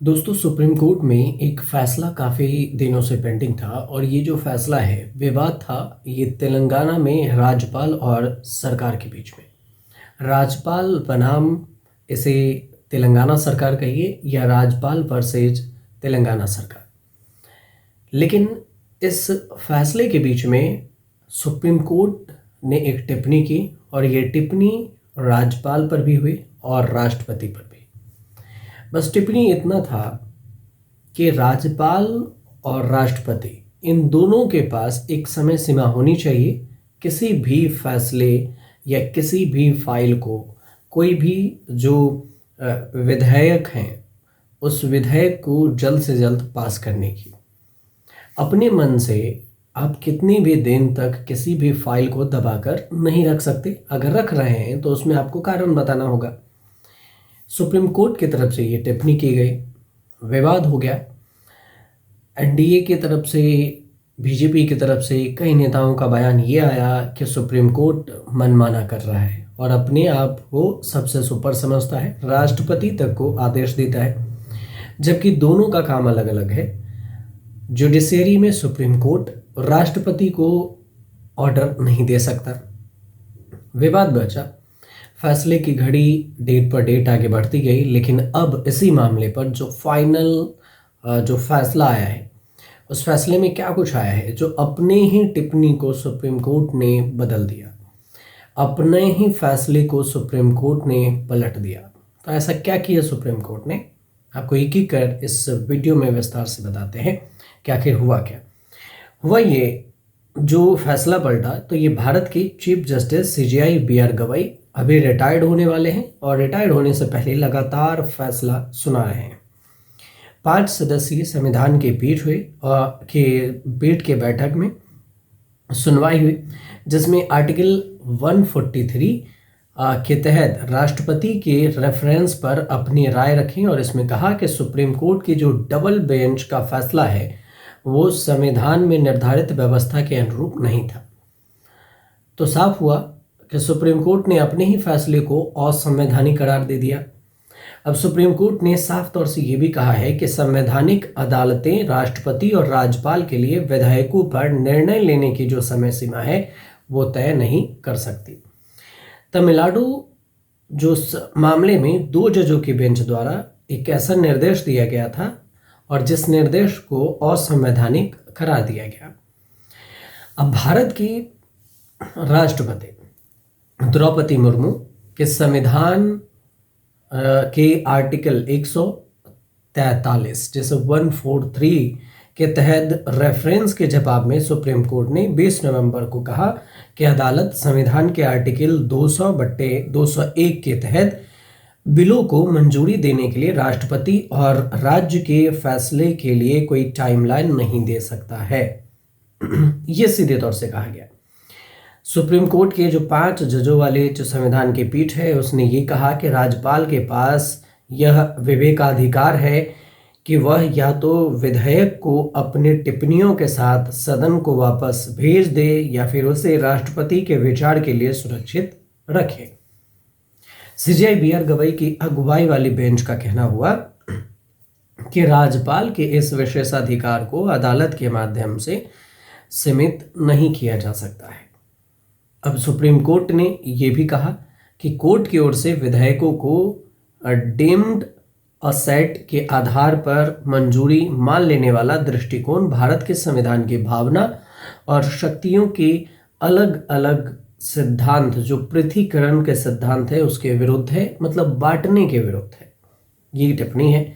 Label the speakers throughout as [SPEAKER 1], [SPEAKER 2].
[SPEAKER 1] दोस्तों, supreme court में एक फैसला काफ़ी दिनों से पेंडिंग था और ये जो फैसला है विवाद था। ये तेलंगाना में राज्यपाल और सरकार के बीच में। राज्यपाल बनाम इसे तेलंगाना सरकार कहिए या राज्यपाल वर्सेज तेलंगाना सरकार। लेकिन इस फैसले के बीच में सुप्रीम कोर्ट ने एक टिप्पणी की और ये टिप्पणी राज्यपाल पर भी हुई और राष्ट्रपति पर भी। बस टिप्पणी इतना था कि राज्यपाल और राष्ट्रपति इन दोनों के पास एक समय सीमा होनी चाहिए किसी भी फैसले या किसी भी फाइल को, कोई भी जो विधेयक हैं उस विधेयक को जल्द से जल्द पास करने की। अपने मन से आप कितनी भी दिन तक किसी भी फाइल को दबाकर नहीं रख सकते। अगर रख रहे हैं तो उसमें आपको कारण बताना होगा। सुप्रीम कोर्ट की तरफ से ये टिप्पणी की गई, विवाद हो गया। एनडीए की तरफ से, बीजेपी की तरफ से कई नेताओं का बयान ये आया कि सुप्रीम कोर्ट मनमाना कर रहा है और अपने आप को सबसे सुपर समझता है, राष्ट्रपति तक को आदेश देता है, जबकि दोनों का काम अलग अलग है। जुडिशरी में सुप्रीम कोर्ट राष्ट्रपति को ऑर्डर नहीं दे सकता। विवाद बचा, फैसले की घड़ी डेट पर डेट आगे बढ़ती गई, लेकिन अब इसी मामले पर जो फाइनल जो फैसला आया है उस फैसले में क्या कुछ आया है जो अपने ही टिप्पणी को सुप्रीम कोर्ट ने बदल दिया, अपने ही फैसले को सुप्रीम कोर्ट ने पलट दिया। तो ऐसा क्या किया सुप्रीम कोर्ट ने, आपको एक एक कर इस वीडियो में विस्तार से बताते हैं कि आखिर हुआ क्या। हुआ ये, जो फैसला पलटा तो ये भारत की chief justice CJI BR Gavai अभी रिटायर्ड होने वाले हैं और रिटायर्ड होने से पहले लगातार फैसला सुना रहे हैं। 5 सदस्यीय संविधान की पीठ हुई और पीठ के बैठक में सुनवाई हुई, जिसमें आर्टिकल 143 के तहत राष्ट्रपति के रेफरेंस पर अपनी राय रखी और इसमें कहा कि सुप्रीम कोर्ट की जो डबल बेंच का फैसला है वो संविधान में निर्धारित व्यवस्था के अनुरूप नहीं था। तो साफ हुआ कि सुप्रीम कोर्ट ने अपने ही फैसले को असंवैधानिक करार दे दिया। अब सुप्रीम कोर्ट ने साफ तौर से ये भी कहा है कि संवैधानिक अदालतें राष्ट्रपति और राज्यपाल के लिए विधेयकों पर निर्णय लेने की जो समय सीमा है वो तय नहीं कर सकती। तमिलनाडु जो मामले में 2 जजों की बेंच द्वारा एक ऐसा निर्देश दिया गया था और जिस निर्देश को असंवैधानिक करार दिया गया। अब भारत की राष्ट्रपति द्रौपदी मुर्मू के संविधान के आर्टिकल 143 जैसे 143 के तहत रेफरेंस के जवाब में सुप्रीम कोर्ट ने 20 नवंबर को कहा कि अदालत संविधान के आर्टिकल 200/201 के तहत बिलों को मंजूरी देने के लिए राष्ट्रपति और राज्य के फैसले के लिए कोई टाइमलाइन नहीं दे सकता है। यह सीधे तौर से कहा गया। सुप्रीम कोर्ट के जो 5 जजों वाले जो संविधान की पीठ है उसने ये कहा कि राज्यपाल के पास यह विवेकाधिकार है कि वह या तो विधेयक को अपनी टिप्पणियों के साथ सदन को वापस भेज दे या फिर उसे राष्ट्रपति के विचार के लिए सुरक्षित रखे। सीजेआई बीआर गवई की अगुवाई वाली बेंच का कहना हुआ कि राज्यपाल के इस विशेषाधिकार को अदालत के माध्यम से सीमित नहीं किया जा सकता है। अब सुप्रीम कोर्ट ने यह भी कहा कि कोर्ट की ओर से विधेयकों को डीम्ड असेट के आधार पर मंजूरी मान लेने वाला दृष्टिकोण भारत के संविधान की भावना और शक्तियों के अलग अलग सिद्धांत, जो पृथकीकरण के सिद्धांत है उसके विरुद्ध है, मतलब बांटने के विरुद्ध है। ये टिप्पणी है।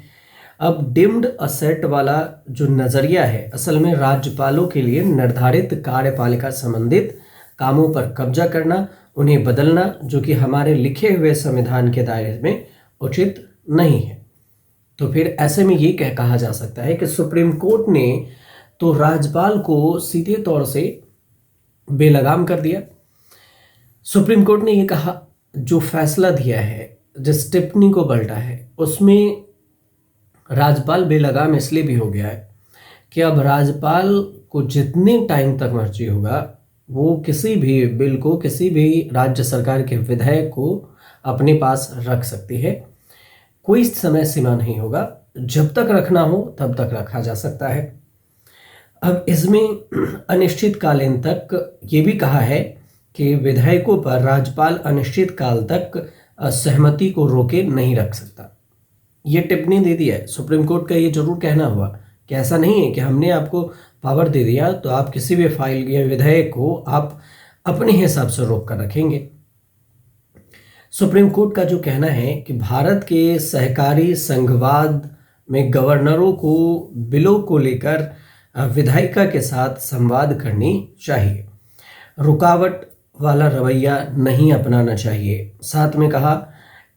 [SPEAKER 1] अब डीम्ड असेट वाला जो नजरिया है असल में राज्यपालों के लिए निर्धारित कार्यपालिका संबंधित कामों पर कब्जा करना, उन्हें बदलना, जो कि हमारे लिखे हुए संविधान के दायरे में उचित नहीं है। तो फिर ऐसे में ये कहा जा सकता है कि सुप्रीम कोर्ट ने तो राज्यपाल को सीधे तौर से बेलगाम कर दिया। सुप्रीम कोर्ट ने ये कहा, जो फैसला दिया है, जिस टिप्पणी को पलटा है उसमें राज्यपाल बेलगाम इसलिए भी हो गया है कि अब राज्यपाल को जितने टाइम तक मर्जी होगा वो किसी भी बिल को, किसी भी राज्य सरकार के विधेयक को अपने पास रख सकती है। कोई समय सीमा नहीं होगा। जब तक रखना हो तब तक रखा जा सकता है। अब इसमें अनिश्चितकालीन तक ये भी कहा है कि विधायकों पर राज्यपाल अनिश्चित काल तक सहमति को रोके नहीं रख सकता। ये टिप्पणी दे दी है सुप्रीम कोर्ट का। ये जरूर कहना हुआ कि ऐसा नहीं है कि हमने आपको पावर दे दिया तो आप किसी भी फाइल या विधेयक को आप अपने हिसाब से रोक कर रखेंगे। सुप्रीम कोर्ट का जो कहना है कि भारत के सहकारी संघवाद में गवर्नरों को बिलों को लेकर विधायिका के साथ संवाद करनी चाहिए, रुकावट वाला रवैया नहीं अपनाना चाहिए। साथ में कहा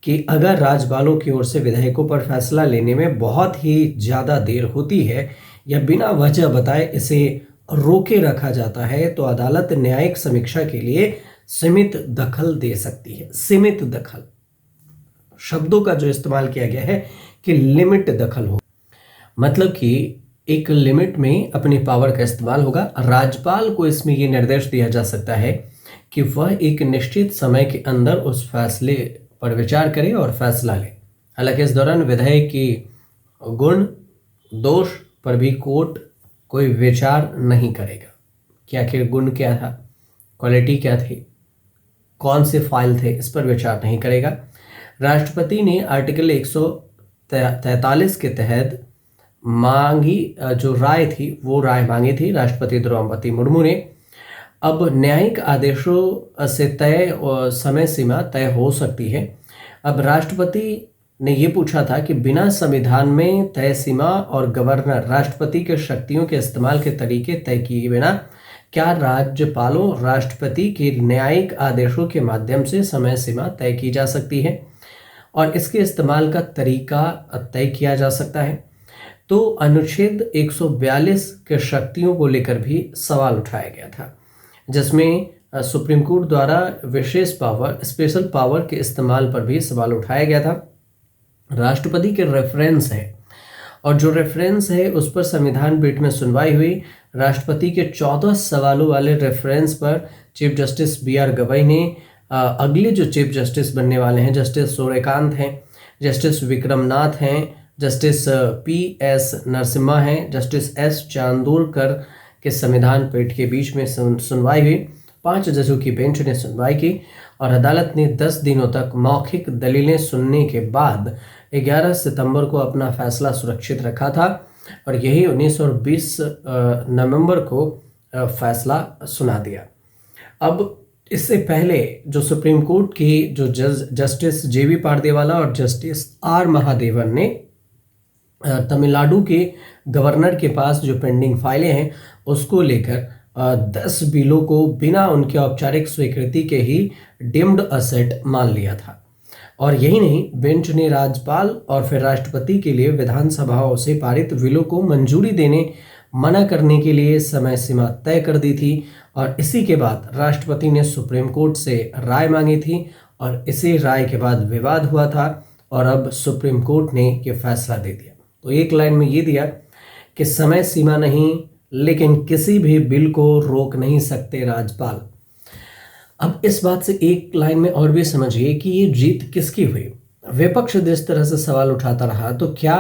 [SPEAKER 1] कि अगर राज्यपालों की ओर से विधायकों पर फैसला लेने में बहुत ही ज़्यादा देर होती है या बिना वजह बताए इसे रोके रखा जाता है तो अदालत न्यायिक समीक्षा के लिए सीमित दखल दे सकती है। सीमित दखल शब्दों का जो इस्तेमाल किया गया है कि लिमिट दखल हो, मतलब कि एक लिमिट में अपनी पावर का इस्तेमाल होगा। राज्यपाल को इसमें यह निर्देश दिया जा सकता है कि वह एक निश्चित समय के अंदर उस फैसले पर विचार करे और फैसला ले। हालांकि इस दौरान विधायक की गुण दोष पर भी कोर्ट कोई विचार नहीं करेगा कि आखिर गुण क्या था, क्वालिटी क्या थी, कौन से फाइल थे, इस पर विचार नहीं करेगा। राष्ट्रपति ने आर्टिकल 143 के तहत मांगी जो राय थी वो राय मांगी थी राष्ट्रपति द्रौपदी मुर्मू ने। अब न्यायिक आदेशों से तय समय सीमा तय हो सकती है। अब राष्ट्रपति ने ये पूछा था कि बिना संविधान में तय सीमा और गवर्नर राष्ट्रपति के शक्तियों के इस्तेमाल के तरीके तय किए बिना क्या राज्यपालों राष्ट्रपति के न्यायिक आदेशों के माध्यम से समय सीमा तय की जा सकती है और इसके इस्तेमाल का तरीका तय किया जा सकता है। तो अनुच्छेद 142 के शक्तियों को लेकर भी सवाल उठाया गया था, जिसमें सुप्रीम कोर्ट द्वारा विशेष पावर, स्पेशल पावर के इस्तेमाल पर भी सवाल उठाया गया था। राष्ट्रपति के रेफरेंस है और जो रेफरेंस है उस पर संविधान पीठ में सुनवाई हुई। राष्ट्रपति के 14 सवालों वाले रेफरेंस पर चीफ जस्टिस BR गवई ने अगले जो चीफ जस्टिस बनने वाले हैं जस्टिस सूर्यकांत हैं, जस्टिस विक्रमनाथ हैं, जस्टिस PS नरसिम्हा हैं, जस्टिस S चांदोरकर के संविधान पीठ के बीच में सुनवाई हुई। 5 जजों की बेंच ने सुनवाई की और अदालत ने 10 दिनों तक मौखिक दलीलें सुनने के बाद 11 सितंबर को अपना फैसला सुरक्षित रखा था और यही 19 और 20 नवंबर को फैसला सुना दिया। अब इससे पहले जो सुप्रीम कोर्ट की जो जस्टिस JB पारदेवाला और जस्टिस R महादेवन ने तमिलनाडु के गवर्नर के पास जो पेंडिंग फाइलें हैं उसको लेकर 10 बिलों को बिना उनके औपचारिक स्वीकृति के ही डीम्ड असेट मान लिया था। और यही नहीं, बेंच ने राज्यपाल और फिर राष्ट्रपति के लिए विधानसभाओं से पारित बिलों को मंजूरी देने मना करने के लिए समय सीमा तय कर दी थी और इसी के बाद राष्ट्रपति ने सुप्रीम कोर्ट से राय मांगी थी और इसी राय के बाद विवाद हुआ था और अब सुप्रीम कोर्ट ने ये फैसला दे दिया। तो एक लाइन में ये दिया कि समय सीमा नहीं, लेकिन किसी भी बिल को रोक नहीं सकते राज्यपाल। अब इस बात से एक लाइन में और भी समझिए कि ये जीत किसकी हुई। विपक्ष जिस तरह से सवाल उठाता रहा तो क्या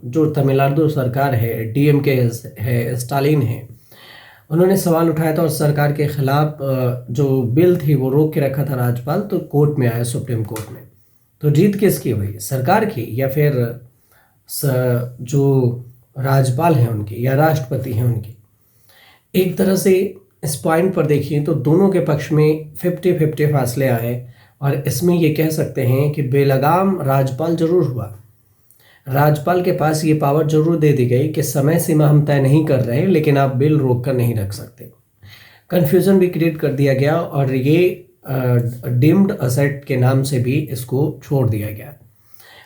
[SPEAKER 1] जो तमिलनाडु सरकार है, DMK है, स्टालिन है, उन्होंने सवाल उठाया था और सरकार के खिलाफ जो बिल थी वो रोक के रखा था राज्यपाल, तो कोर्ट में आया, सुप्रीम कोर्ट में। तो जीत किसकी हुई, सरकार की या फिर जो राज्यपाल हैं उनकी या राष्ट्रपति हैं उनकी। एक तरह से इस पॉइंट पर देखिए तो दोनों के पक्ष में 50-50 फासले आए और इसमें ये कह सकते हैं कि बेलगाम राज्यपाल जरूर हुआ। राज्यपाल के पास ये पावर जरूर दे दी गई कि समय सीमा हम तय नहीं कर रहे लेकिन आप बिल रोक कर नहीं रख सकते। कन्फ्यूज़न भी क्रिएट कर दिया गया और ये डीम्ड असेट के नाम से भी इसको छोड़ दिया गया।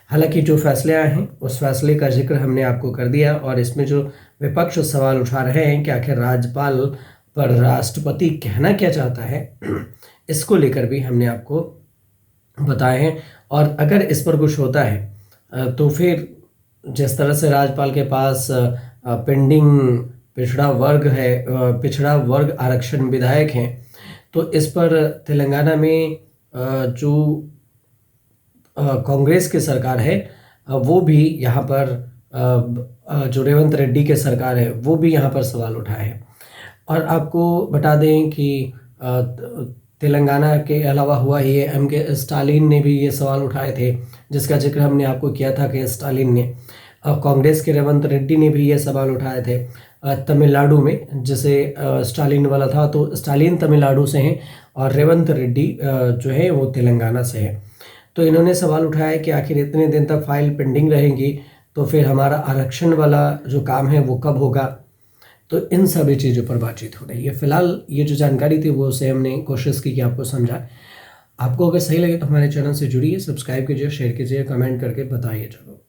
[SPEAKER 1] हालांकि जो फैसले आए हैं उस फैसले का जिक्र हमने आपको कर दिया और इसमें जो विपक्ष सवाल उठा रहे हैं कि आखिर राज्यपाल पर राष्ट्रपति कहना क्या चाहता है, इसको लेकर भी हमने आपको बताए हैं। और अगर इस पर कुछ होता है तो फिर जिस तरह से राज्यपाल के पास पेंडिंग पिछड़ा वर्ग आरक्षण विधायक हैं, तो इस पर तेलंगाना में जो कांग्रेस की सरकार है वो भी यहाँ पर जो रेवंत रेड्डी के सरकार है वो भी यहाँ पर सवाल उठाए हैं। और आपको बता दें कि तेलंगाना के अलावा हुआ ये के स्टालिन ने भी ये सवाल उठाए थे, जिसका जिक्र हमने आपको किया था कि स्टालिन ने। कांग्रेस के रेवंत रेड्डी ने भी ये सवाल उठाए थे तमिलनाडु में, जिसे स्टालिन वाला था, तो स्टालिन तमिलनाडु से हैं और रेवंत रेड्डी जो है वो तेलंगाना से है। तो इन्होंने सवाल उठाया कि आखिर इतने दिन तक फाइल पेंडिंग रहेंगी तो फिर हमारा आरक्षण वाला जो काम है वो कब होगा। तो इन सभी चीज़ों पर बातचीत हो रही है। फिलहाल ये जो जानकारी थी वो उसे हमने कोशिश की कि आपको समझाएं। आपको अगर सही लगे तो हमारे चैनल से जुड़िए, सब्सक्राइब कीजिए, शेयर कीजिए, कमेंट करके बताइए जरूर।